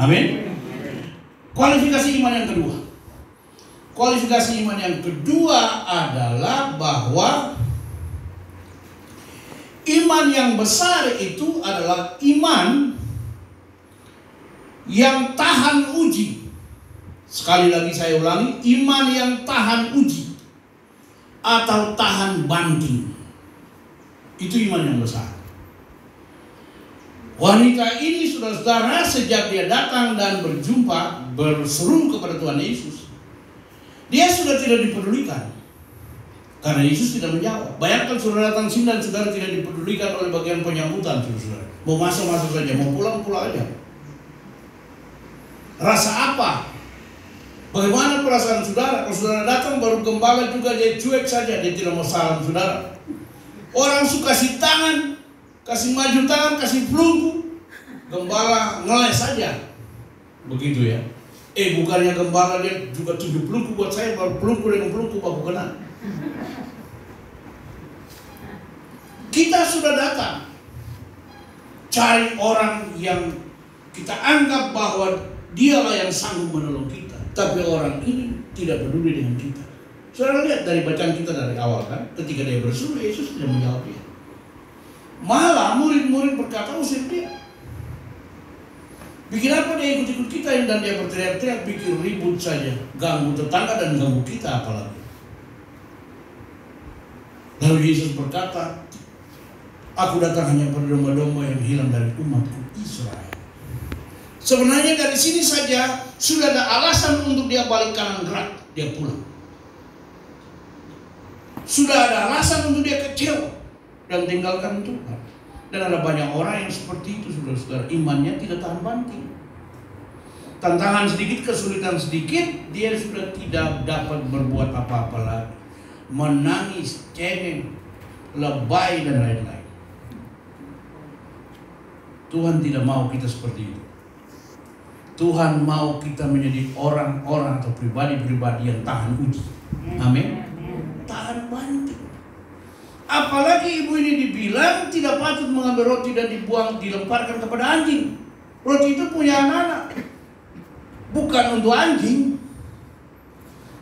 Amin. Kualifikasi iman yang kedua. Kualifikasi iman yang kedua adalah bahwa iman yang besar itu adalah iman yang tahan uji. Sekali lagi saya ulangi, iman yang tahan uji atau tahan banting. Itu iman yang besar. Wanita ini, saudara-saudara, sejak dia datang dan berseru kepada Tuhan Yesus, dia sudah tidak dipedulikan karena Yesus tidak menjawab. Bayangkan saudara datang sini dan saudara tidak dipedulikan oleh bagian penyambutan, saudara. Mau masuk saja, mau pulang aja. Rasa apa? Bagaimana perasaan saudara? Kalau saudara datang baru gembala juga dia cuek saja, dia tidak mau salam saudara. Orang suka kasih tangan, kasih maju tangan, kasih pelungku, gembala ngeles saja. Begitu ya. Bukannya gembala dia juga 7 pelungku buat saya, baru pelungku dengan pelungku baku kena. Kita sudah datang cari orang yang kita anggap bahwa dialah yang sanggup menolong kita, tapi orang ini tidak peduli dengan kita. Saudara lihat dari bacaan kita dari awal kan, ketika dia berseru, Yesus tidak menjawab dia. Malah murid-murid berkata, usir dia. Bikin apa dia ikut-ikut kita, dan dia berteriak-teriak, bikin ribut saja, ganggu tetangga dan ganggu kita apalagi. Lalu Yesus berkata, aku datang hanya pada domba-domba yang hilang dari umatku Israel. Sebenarnya dari sini saja sudah ada alasan untuk dia balik kanan gerak, dia pulang. Sudah ada alasan untuk dia kecewa dan tinggalkan Tuhan. Dan ada banyak orang yang seperti itu, saudara-saudara, imannya tidak tahan banting. Tantangan sedikit, kesulitan sedikit, dia sudah tidak dapat berbuat apa-apa lagi. Menangis, cengeng, lebay dan lain-lain. Tuhan tidak mau kita seperti itu. Tuhan mau kita menjadi orang-orang atau pribadi-pribadi yang tahan uji. Amin. Tahan banting. Apalagi ibu ini dibilang tidak patut mengambil roti dan dilemparkan kepada anjing. Roti itu punya anak-anak, bukan untuk anjing.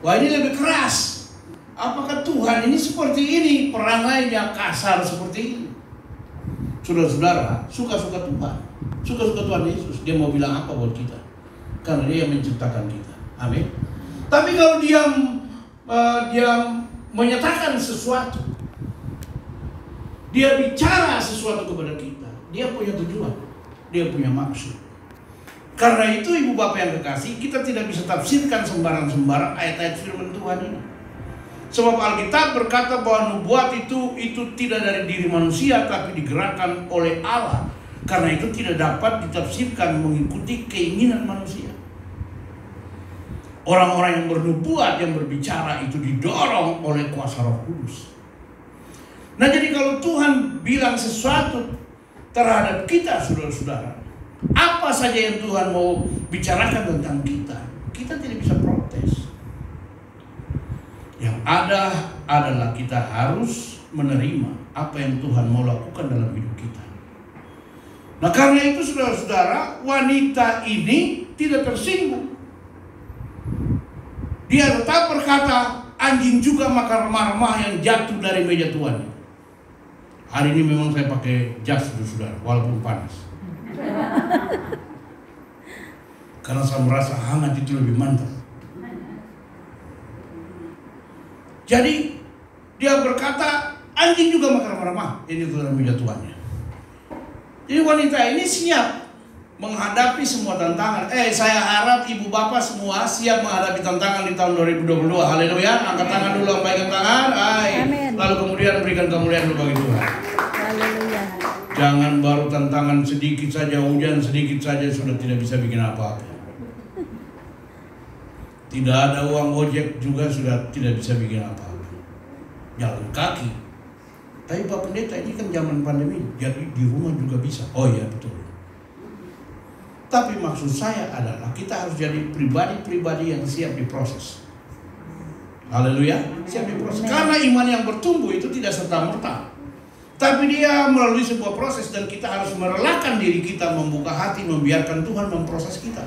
Wah, ini lebih keras. Apakah Tuhan ini seperti ini, perangainya kasar seperti ini? Saudara-saudara, suka-suka Tuhan, suka-suka Tuhan Yesus. Dia mau bilang apa buat kita? Karena dia yang menciptakan kita. Amin. Tapi kalau dia menyatakan sesuatu, dia bicara sesuatu kepada kita, dia punya tujuan, dia punya maksud. Karena itu ibu bapak yang kekasih, kita tidak bisa tafsirkan sembarang-sembarang ayat-ayat firman Tuhan ini. Sebab Alkitab berkata bahwa nubuat itu tidak dari diri manusia, tapi digerakkan oleh Allah. Karena itu tidak dapat ditafsirkan mengikuti keinginan manusia. Orang-orang yang bernubuat, yang berbicara itu didorong oleh kuasa Roh Kudus. Nah, jadi kalau Tuhan bilang sesuatu terhadap kita, saudara-saudara, apa saja yang Tuhan mau bicarakan tentang kita, kita tidak bisa protes. Yang ada adalah kita harus menerima apa yang Tuhan mau lakukan dalam hidup kita. Nah, karena itu saudara-saudara, wanita ini tidak tersinggung. Dia tetap berkata, anjing juga makan remah-remah yang jatuh dari meja tuannya. Hari ini memang saya pakai jas, saudara, walaupun panas. Karena saya merasa hangat itu lebih mantap. Jadi dia berkata, anjing juga makan remah-remah yang jatuh dari meja tuannya. Jadi wanita ini siap menghadapi semua tantangan. Saya harap ibu bapak semua siap menghadapi tantangan di tahun 2022. Haleluya. Angkat tangan dulu, lambaikan tangan. Amin. Lalu kemudian berikan kemuliaan bagi Tuhan. Haleluya. Jangan baru tantangan sedikit saja, hujan sedikit saja sudah tidak bisa bikin apa-apa. Tidak ada uang ojek juga sudah tidak bisa bikin apa-apa. Jalan kaki. Tapi Pak Pendeta, ini kan zaman pandemi, jadi di rumah juga bisa. Oh iya, betul. Tapi maksud saya adalah kita harus jadi pribadi-pribadi yang siap diproses. Haleluya, siap diproses. Karena iman yang bertumbuh itu tidak serta-merta. Tapi dia melalui sebuah proses, dan kita harus merelakan diri kita, membuka hati, membiarkan Tuhan memproses kita.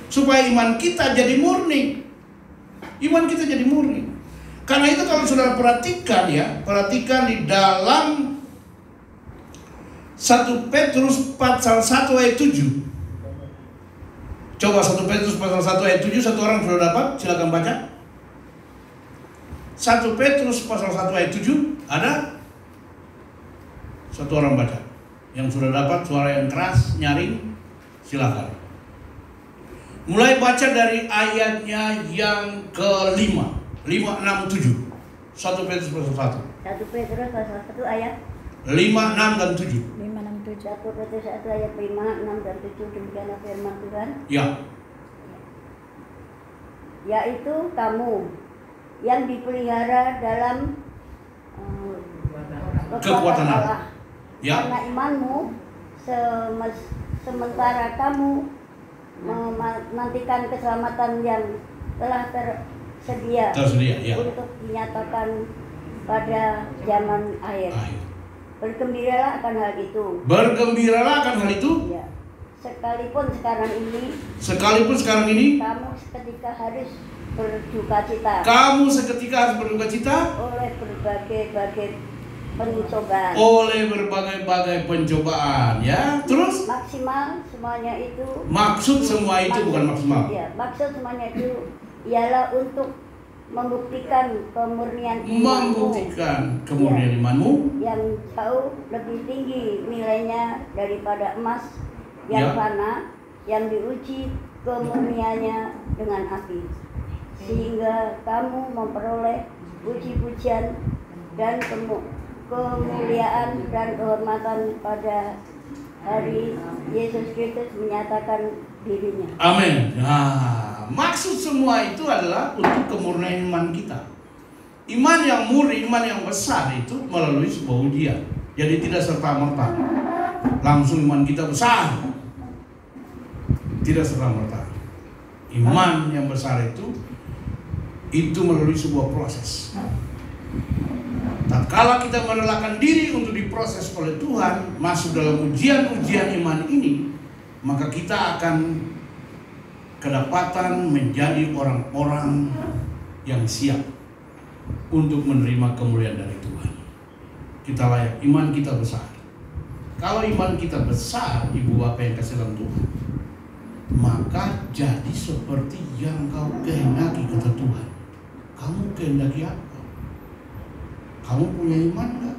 Supaya iman kita jadi murni. Iman kita jadi murni. Karena itu kalau saudara perhatikan ya, perhatikan di dalam 1 Petrus pasal 1 ayat 7. Coba 1 Petrus pasal 1 ayat 7, satu orang sudah dapat, silakan baca. 1 Petrus pasal 1 ayat 7, ada? Satu orang baca. Yang sudah dapat suara yang keras, nyaring, silakan. Mulai baca dari ayatnya yang ke-5, 5, 6, 7. 1 Petrus pasal 1. 1 Petrus pasal 1 ayat 5, 6, dan 7. 5, 6, 7. 1 Petrus 1 ayat 5, 6, dan 7. Demikianlah firman Tuhan. Ya. Yaitu kamu yang dipelihara dalam Kekuatan Allah. Ya. Karena imanmu sementara kamu menantikan keselamatan yang telah tersedia ya. untuk dinyatakan pada zaman akhir. Bergembiralah akan hal itu. Bergembiralah akan hal itu. Ya. Sekalipun sekarang ini kamu seketika harus berduka cita. Kamu seketika harus berduka cita Oleh berbagai pencobaan. Oleh berbagai pencobaan, ya. Terus Maksimal semuanya itu. Maksud semua itu bukan maksimal. Ya, maksud semuanya itu ialah untuk membuktikan kemurnian imanmu yang jauh lebih tinggi nilainya daripada emas yang fana, yang diuji kemurniannya dengan api, sehingga kamu memperoleh puji-pujian dan kemuliaan dan kehormatan pada hari Yesus Kristus menyatakan dirinya. Amin. Nah, maksud semua itu adalah untuk kemurnian iman kita. Iman yang murni, iman yang besar itu melalui sebuah ujian. Jadi tidak serta-merta langsung iman kita besar. Tidak serta-merta. Iman yang besar itu melalui sebuah proses. Tatkala kita merelakan diri untuk diproses oleh Tuhan, masuk dalam ujian-ujian iman ini, maka kita akan kedapatan menjadi orang-orang yang siap untuk menerima kemuliaan dari Tuhan. Kita layak, iman kita besar. Kalau iman kita besar, ibu bapak yang kasih dalam Tuhan, maka jadi seperti yang kau kehendaki, kata Tuhan. Kamu kehendaki apa? Kamu punya iman enggak?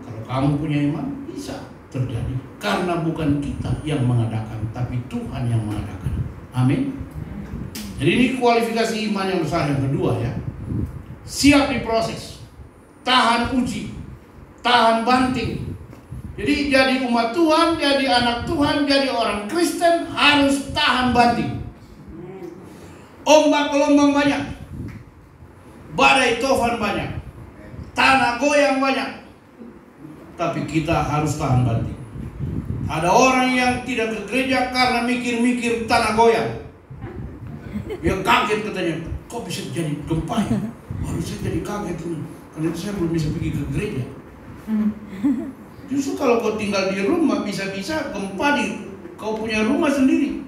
Kalau kamu punya iman, bisa terjadi. Karena bukan kita yang mengadakan, tapi Tuhan yang mengadakan. Amin. Jadi ini kualifikasi iman yang besar yang kedua ya. Siap diproses, tahan uji, tahan banting. Jadi jadi umat Tuhan, jadi anak Tuhan, jadi orang Kristen harus tahan banting. Ombak gelombang banyak, badai tofan banyak, tanah goyang banyak, tapi kita harus tahan banting. Ada orang yang tidak ke gereja karena mikir-mikir tanah goyang. Dia kaget katanya, kok bisa jadi gempa ya? Baru saya jadi kaget tuh, karena itu saya belum bisa pergi ke gereja. Justru kalau kau tinggal di rumah, bisa-bisa gempa di kau punya rumah sendiri.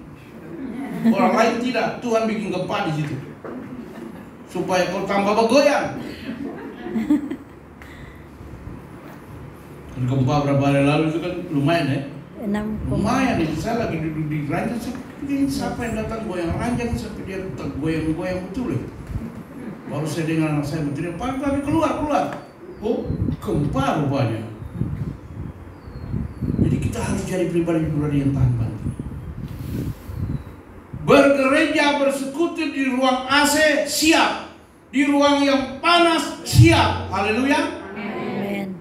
Orang lain tidak, Tuhan bikin gempa di situ supaya kau tambah bergoyang. Gempa berapa hari lalu itu kan lumayan ya. Lumayan nih, saya lagi duduk di ranjang, saya pikir siapa yang datang goyang ranjang sampai dia goyang-goyang betul ya. Baru saya dengar anak saya berteriak, "Pagi keluar." Oh, gempa rupanya. Jadi kita harus jadi pribadi-pribadi yang tahan banting. Bergereja, bersekutu di ruang AC, siap. Di ruang yang panas, siap. Haleluya. Amin.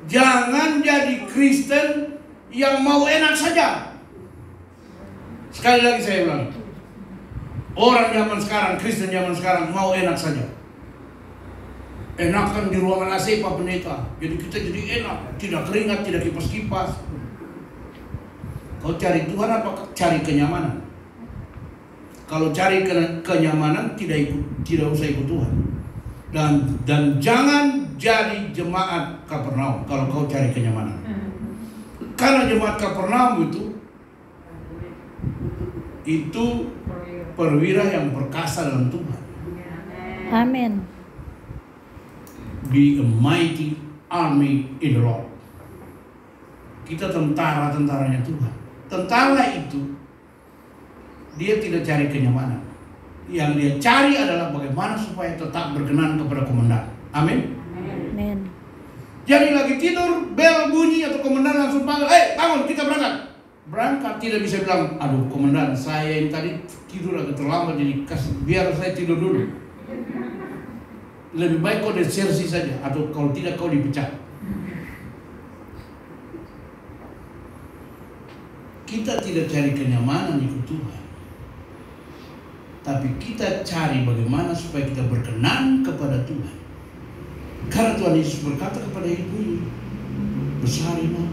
Jangan jadi Kristen yang mau enak saja. Sekali lagi saya ulang. Orang zaman sekarang, Kristen zaman sekarang mau enak saja. Enakan di ruangan AC Pak Pendeta. Jadi kita jadi enak, tidak keringat, tidak kipas-kipas. Kau cari Tuhan apa cari kenyamanan? Kalau cari kenyamanan tidak usah ikut Tuhan. Dan jangan jadi jemaat Kapernaum kalau kau cari kenyamanan. Karena jemaat Kapernaum itu perwira yang perkasa dalam Tuhan. Amin. Be a mighty army in the Lord. Kita tentara-tentaranya Tuhan. Tentara itu dia tidak cari kenyamanan. Yang dia cari adalah bagaimana supaya tetap berkenan kepada komandan. Amin. Amin. Jadi lagi tidur, bel bunyi atau komandan langsung panggil, bangun kita berangkat. Berangkat tidak bisa bilang, aduh komandan saya yang tadi tidur agak terlambat jadi biar saya tidur dulu. Lebih baik kau desersi saja, atau kalau tidak kau dipecat. Kita tidak cari kenyamanan ikut Tuhan, tapi kita cari bagaimana supaya kita berkenan kepada Tuhan. Karena Tuhan Yesus berkata kepada ibu ini, bersarilah